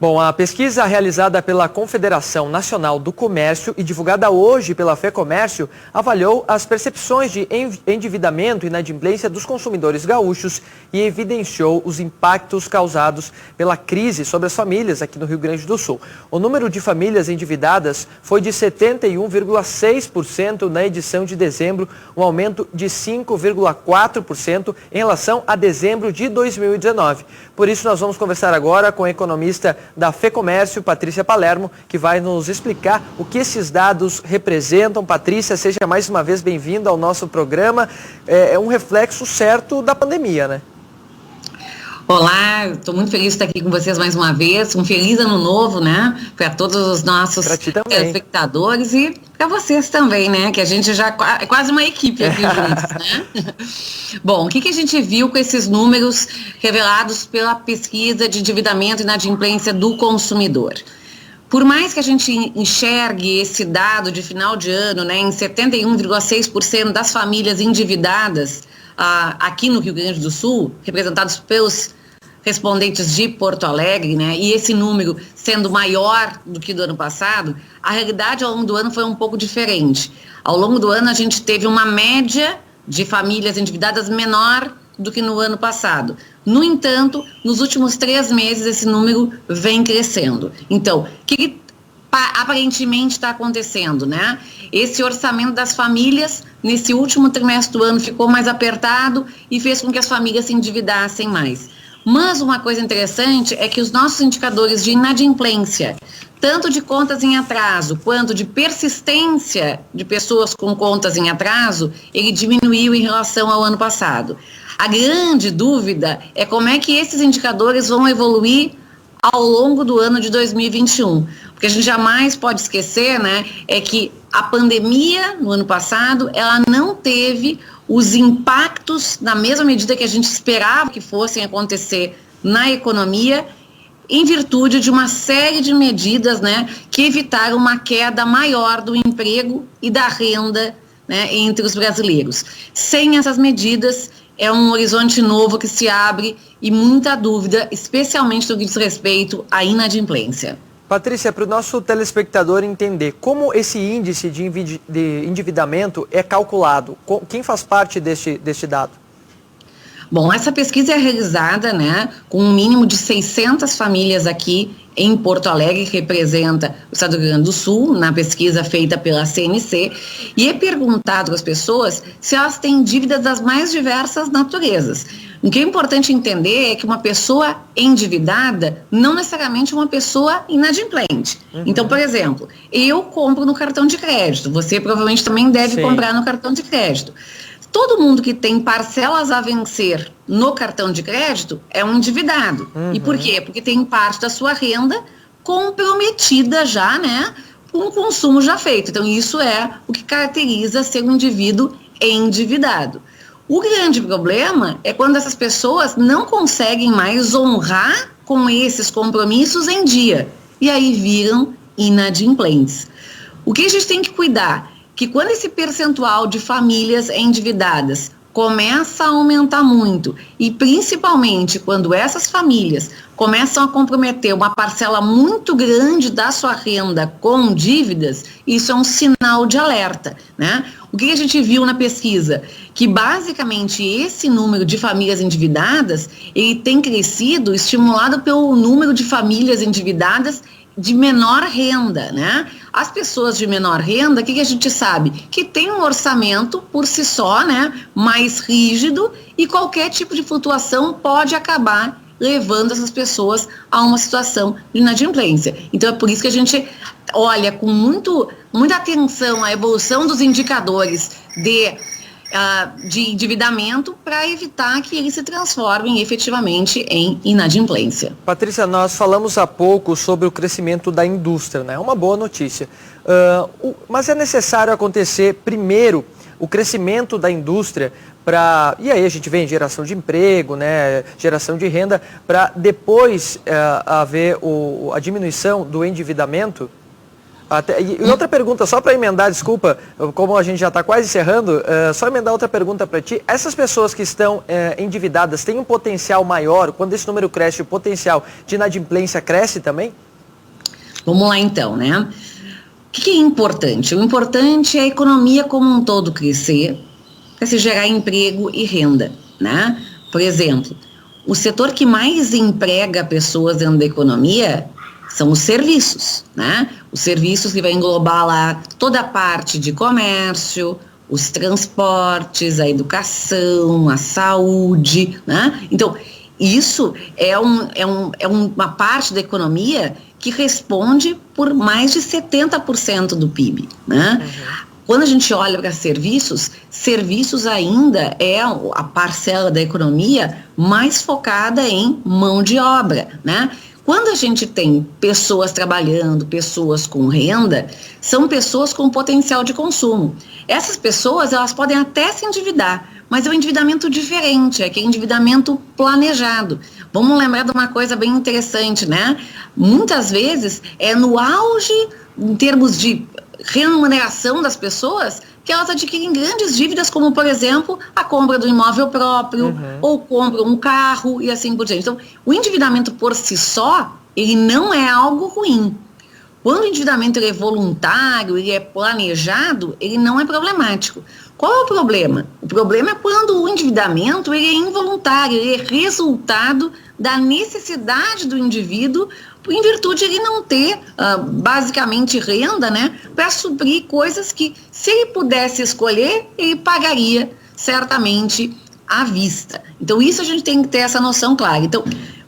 Bom, a pesquisa realizada pela Confederação Nacional do Comércio e divulgada hoje pela FEComércio avaliou as percepções de endividamento e inadimplência dos consumidores gaúchos e evidenciou os impactos causados pela crise sobre as famílias aqui no Rio Grande do Sul. O número de famílias endividadas foi de 71,6% na edição de dezembro, um aumento de 5,4% em relação a dezembro de 2019. Por isso, nós vamos conversar agora com a economista da FEComércio, Patrícia Palermo, que vai nos explicar o que esses dados representam. Patrícia, seja mais uma vez bem-vinda ao nosso programa. É um reflexo certo da pandemia, né? Olá, estou muito feliz de estar aqui com vocês mais uma vez. Um feliz ano novo, né? Para todos os nossos telespectadores e para vocês também, né? Que a gente já é quase uma equipe aqui juntos, né? Bom, o que a gente viu com esses números revelados pela pesquisa de endividamento e inadimplência do consumidor? Por mais que a gente enxergue esse dado de final de ano, né, em 71,6% das famílias endividadas aqui no Rio Grande do Sul, representados pelos respondentes de Porto Alegre, né, e esse número sendo maior do que do ano passado, a realidade ao longo do ano foi um pouco diferente. Ao longo do ano a gente teve uma média de famílias endividadas menor do que no ano passado. No entanto, nos últimos 3 meses esse número vem crescendo. Então, o que aparentemente está acontecendo, né? Esse orçamento das famílias, nesse último trimestre do ano, ficou mais apertado e fez com que as famílias se endividassem mais. Mas uma coisa interessante é que os nossos indicadores de inadimplência, tanto de contas em atraso quanto de persistência de pessoas com contas em atraso, ele diminuiu em relação ao ano passado. A grande dúvida é como é que esses indicadores vão evoluir ao longo do ano de 2021. Porque a gente jamais pode esquecer, né, é que a pandemia, no ano passado, ela não teve os impactos na mesma medida que a gente esperava que fossem acontecer na economia, em virtude de uma série de medidas, né, que evitaram uma queda maior do emprego e da renda, né, entre os brasileiros. Sem essas medidas, é um horizonte novo que se abre e muita dúvida, especialmente no que diz respeito à inadimplência. Patrícia, para o nosso telespectador entender, como esse índice de endividamento é calculado? Quem faz parte deste dado? Bom, essa pesquisa é realizada, né, com um mínimo de 600 famílias aqui em Porto Alegre, que representa o estado do Rio Grande do Sul, na pesquisa feita pela CNC, e é perguntado às pessoas se elas têm dívidas das mais diversas naturezas. O que é importante entender é que uma pessoa endividada não necessariamente é uma pessoa inadimplente. Então, por exemplo, eu compro no cartão de crédito, você provavelmente também deve comprar no cartão de crédito. Todo mundo que tem parcelas a vencer no cartão de crédito é um endividado. E por quê? Porque tem parte da sua renda comprometida já, né, com o consumo já feito. Então, isso é o que caracteriza ser um indivíduo endividado. O grande problema é quando essas pessoas não conseguem mais honrar com esses compromissos em dia. E aí viram inadimplentes. O que a gente tem que cuidar? Que quando esse percentual de famílias endividadas começa a aumentar muito, e principalmente quando essas famílias começam a comprometer uma parcela muito grande da sua renda com dívidas, isso é um sinal de alerta, né? O que a gente viu na pesquisa? Que basicamente esse número de famílias endividadas, ele tem crescido estimulado pelo número de famílias endividadas de menor renda, né? As pessoas de menor renda, o que a gente sabe? Que tem um orçamento por si só, né, mais rígido, e qualquer tipo de flutuação pode acabar levando essas pessoas a uma situação de inadimplência. Então é por isso que a gente olha com muita atenção a evolução dos indicadores de endividamento para evitar que eles se transformem efetivamente em inadimplência. Patrícia, nós falamos há pouco sobre o crescimento da indústria, né? É uma boa notícia. Mas é necessário acontecer primeiro o crescimento da indústria e aí a gente vê em geração de emprego, né, geração de renda, para depois haver a diminuição do endividamento? E outra pergunta, só para emendar, desculpa, como a gente já está quase encerrando, só emendar outra pergunta para ti. Essas pessoas que estão endividadas têm um potencial maior? Quando esse número cresce, o potencial de inadimplência cresce também? Vamos lá então, né? O que é importante? O importante é a economia como um todo crescer, para se gerar emprego e renda, né? Por exemplo, o setor que mais emprega pessoas dentro da economia são os serviços, né? Os serviços que vai englobar lá toda a parte de comércio, os transportes, a educação, a saúde, né? Então, isso é uma parte da economia que responde por mais de 70% do PIB, né? Quando a gente olha para serviços ainda é a parcela da economia mais focada em mão de obra, né? Quando a gente tem pessoas trabalhando, pessoas com renda, são pessoas com potencial de consumo. Essas pessoas, elas podem até se endividar, mas é um endividamento diferente, é aquele endividamento planejado. Vamos lembrar de uma coisa bem interessante, né? Muitas vezes é no auge, em termos de remuneração das pessoas, que elas adquirem grandes dívidas, como, por exemplo, a compra do imóvel próprio, ou compram um carro e assim por diante. Então, o endividamento por si só, ele não é algo ruim. Quando o endividamento ele é voluntário, ele é planejado, ele não é problemático. Qual é o problema? O problema é quando o endividamento ele é involuntário, ele é resultado da necessidade do indivíduo em virtude de ele não ter, basicamente, renda, né, para suprir coisas que, se ele pudesse escolher, ele pagaria certamente à vista. Então, isso a gente tem que ter essa noção clara. Então,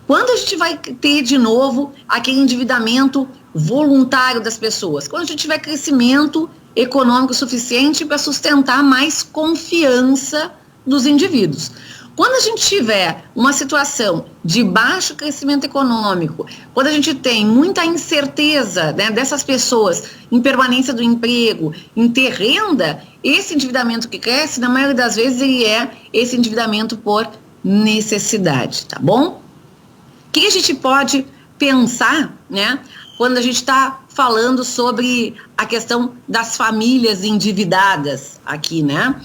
quando a gente vai ter, de novo, aquele endividamento voluntário das pessoas? Quando a gente tiver crescimento econômico suficiente para sustentar mais confiança dos indivíduos. Quando a gente tiver uma situação de baixo crescimento econômico, quando a gente tem muita incerteza, né, dessas pessoas em permanência do emprego, em ter renda, esse endividamento que cresce, na maioria das vezes, ele é esse endividamento por necessidade, tá bom? O que a gente pode pensar, né, quando a gente está falando sobre a questão das famílias endividadas aqui, né?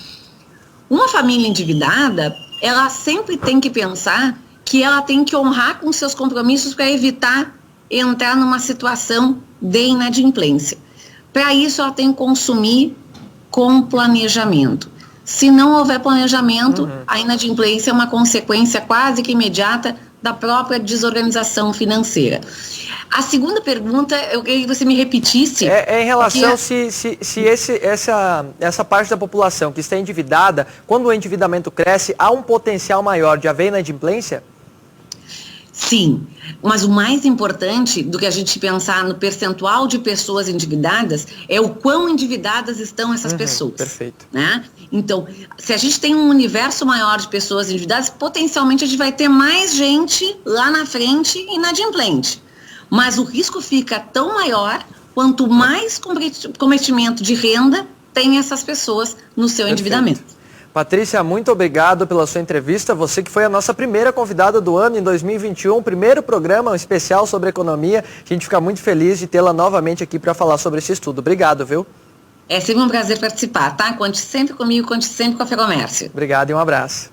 Uma família endividada, ela sempre tem que pensar que ela tem que honrar com seus compromissos para evitar entrar numa situação de inadimplência. Para isso, ela tem que consumir com planejamento. Se não houver planejamento, a inadimplência é uma consequência quase que imediata da própria desorganização financeira. A segunda pergunta, eu queria que você me repetisse. É em relação essa parte da população que está endividada, quando o endividamento cresce, há um potencial maior de haver inadimplência? Sim, mas o mais importante do que a gente pensar no percentual de pessoas endividadas é o quão endividadas estão essas pessoas. Perfeito. Né? Então, se a gente tem um universo maior de pessoas endividadas, potencialmente a gente vai ter mais gente lá na frente inadimplente. Mas o risco fica tão maior quanto mais cometimento de renda tem essas pessoas no seu endividamento. Patrícia, muito obrigado pela sua entrevista. Você que foi a nossa primeira convidada do ano em 2021, primeiro programa especial sobre economia. A gente fica muito feliz de tê-la novamente aqui para falar sobre esse estudo. Obrigado, viu? É sempre um prazer participar, tá? Conte sempre comigo, conte sempre com a FEComércio. Obrigado e um abraço.